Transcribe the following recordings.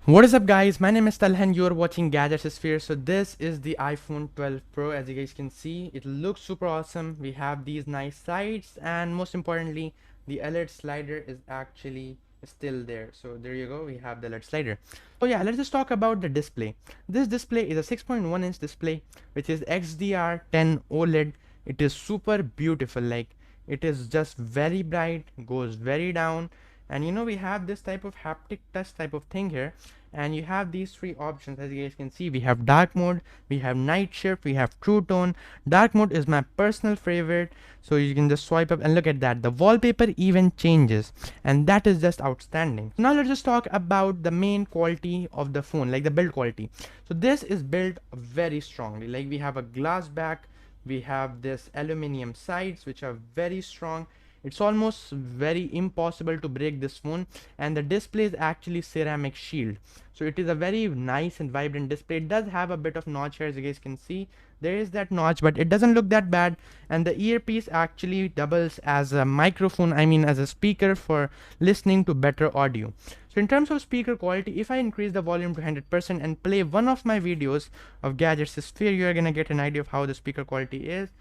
What is up guys, my name is Talhan, you are watching Gadgetsphere. So this is the iPhone 12 Pro. As you guys can see, it looks super awesome. We have these nice sides, and most importantly, the LED slider is actually still there. So there you go, we have the LED slider. So yeah, let's just talk about the display. This display is a 6.1 inch display, which is XDR10 OLED. It is super beautiful, like it is just very bright, goes very down, and we have this type of haptic touch type of thing here, and you have these three options. As you guys can see, we have dark mode, we have night shift, we have true tone. Dark mode is my personal favorite, so you can just swipe up and look at that, the wallpaper even changes, and that is just outstanding. Now let's just talk about the main quality of the phone, like the build quality. So this is built very strongly, like we have a glass back, we have this aluminum sides which are very strong. It's almost very impossible to break this phone, and the display is actually ceramic shield, so it is a very nice and vibrant display. It does have a bit of notch here, as you guys can see. There is that notch, but it doesn't look that bad, and the earpiece actually doubles as a microphone, I mean as a speaker for listening to better audio. So in terms of speaker quality, if I increase the volume to 100% and play one of my videos of Gadgetsphere, you are gonna get an idea of how the speaker quality is.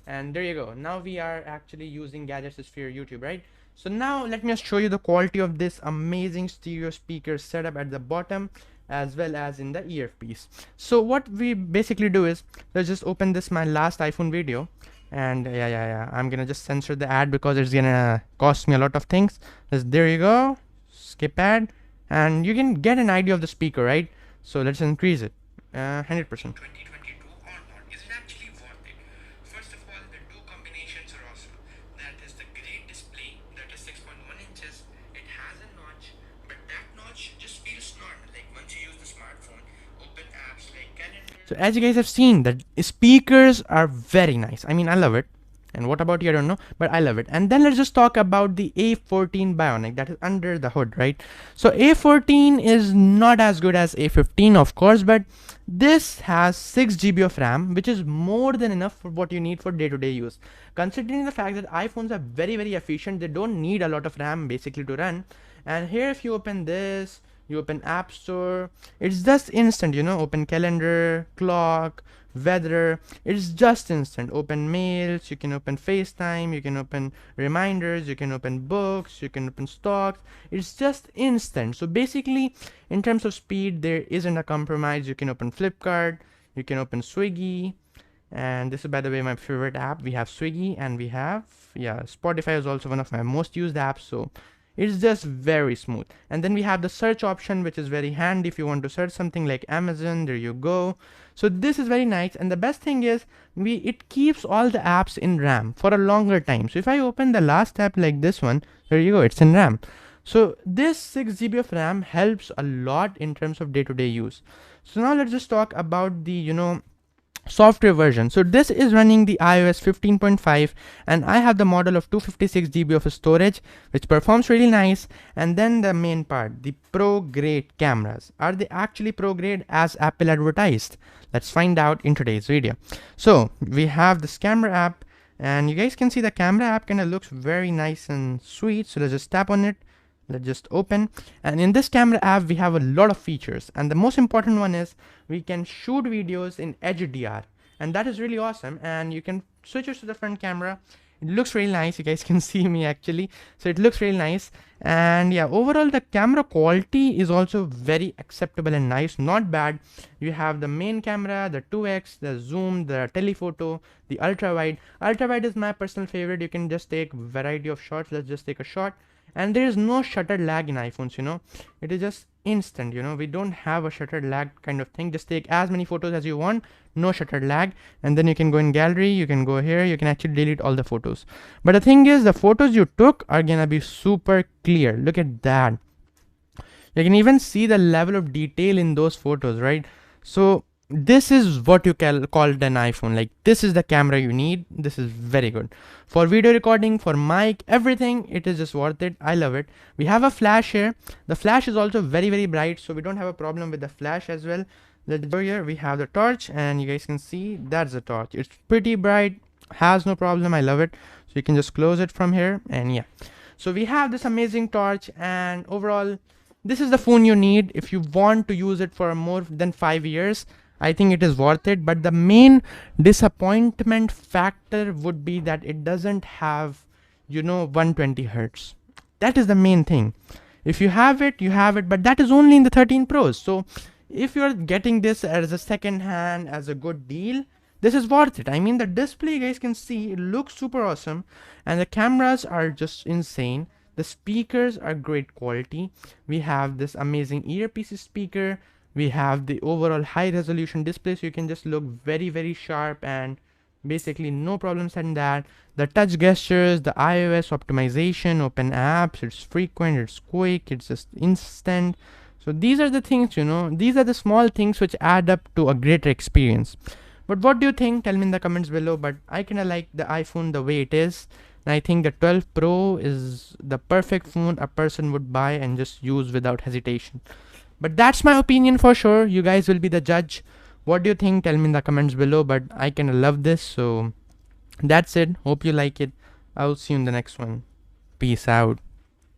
And there you go, now we are actually using Gadgetsphere YouTube, right? So now let me just show you the quality of this amazing stereo speaker setup at the bottom as well as in the earpiece. So what we basically do is, let's just open this my last iPhone video, and yeah, I'm gonna just censor the ad because it's gonna cost me a lot of things. There you go, skip ad, and you can get an idea of the speaker, right? So let's increase it 100%. 2022 or not? Is it actually worth it? First of all, the two combinations are awesome. That is the great display, that is 6.1 inches. It has a notch, but that notch just feels normal. Like once you use the smartphone, open apps like calendar. So as you guys have seen, the speakers are very nice. I mean, I love it. And what about you? I don't know, but I love it. And then let's just talk about the A14 Bionic that is under the hood, right? So A14 is not as good as A15, of course, but this has 6 GB of RAM, which is more than enough for what you need for day-to-day use. Considering the fact that iPhones are very, very efficient, they don't need a lot of RAM basically to run. And here, if you open this, you open App Store, it's just instant, open calendar, clock, weather, it's just instant. Open mails, you can open FaceTime, you can open reminders, you can open books, you can open stocks. It's just instant. So basically, in terms of speed, there isn't a compromise. You can open Flipkart, you can open Swiggy, and this is, by the way, my favorite app. We have Swiggy, and we have, yeah, Spotify is also one of my most used apps. So it's just very smooth. And then we have the search option, which is very handy if you want to search something like Amazon. There you go. So this is very nice, and the best thing is it keeps all the apps in RAM for a longer time. So if I open the last app like this one, there you go, it's in RAM. So this 6 GB of RAM helps a lot in terms of day-to-day use. So now let's just talk about the software version. So this is running the iOS 15.5, and I have the model of 256 GB of storage, which performs really nice. And then the main part, the pro grade cameras. Are they actually pro grade as Apple advertised? Let's find out in today's video. So we have this camera app, and you guys can see the camera app kind of looks very nice and sweet. So let's just tap on it. Let's just open, and in this camera app we have a lot of features, and the most important one is we can shoot videos in HDR, and that is really awesome. And you can switch it to the front camera. It looks really nice. You guys can see me actually, so it looks really nice. And yeah, overall the camera quality is also very acceptable and nice, not bad. You have the main camera, the 2x, the zoom, the telephoto, the ultra wide is my personal favorite. You can just take variety of shots. Let's just take a shot, and there is no shutter lag in iPhones. It is just instant. We don't have a shutter lag kind of thing. Just take as many photos as you want, no shutter lag. And then you can go in gallery, you can go here, you can actually delete all the photos. But the thing is, the photos you took are gonna be super clear. Look at that. You can even see the level of detail in those photos, right? So this is what you called an iPhone. Like, this is the camera you need. This is very good for video recording, for mic, everything. It is just worth it. I love it. We have a flash here. The flash is also very, very bright, so we don't have a problem with the flash as well. Let's go here. We have the torch, and you guys can see that's the torch. It's pretty bright, has no problem. I love it. So you can just close it from here, and yeah. So we have this amazing torch, and overall this is the phone you need if you want to use it for more than 5 years. I think it is worth it, but the main disappointment factor would be that it doesn't have, 120 hertz. That is the main thing. If you have it, you have it, but that is only in the 13 Pros. So if you're getting this as a second hand, as a good deal, this is worth it. I mean, the display, you guys can see, it looks super awesome, and the cameras are just insane. The speakers are great quality. We have this amazing earpiece speaker. We have the overall high resolution display, so you can just look very, very sharp, and basically no problems in that. The touch gestures, the iOS optimization, open apps, it's frequent, it's quick, it's just instant. So these are the things, these are the small things which add up to a greater experience. But what do you think? Tell me in the comments below. But I kind of like the iPhone the way it is. And I think the 12 Pro is the perfect phone a person would buy and just use without hesitation. But that's my opinion for sure. You guys will be the judge. What do you think? Tell me in the comments below. But I kind of love this. So that's it. Hope you like it. I'll see you in the next one. Peace out.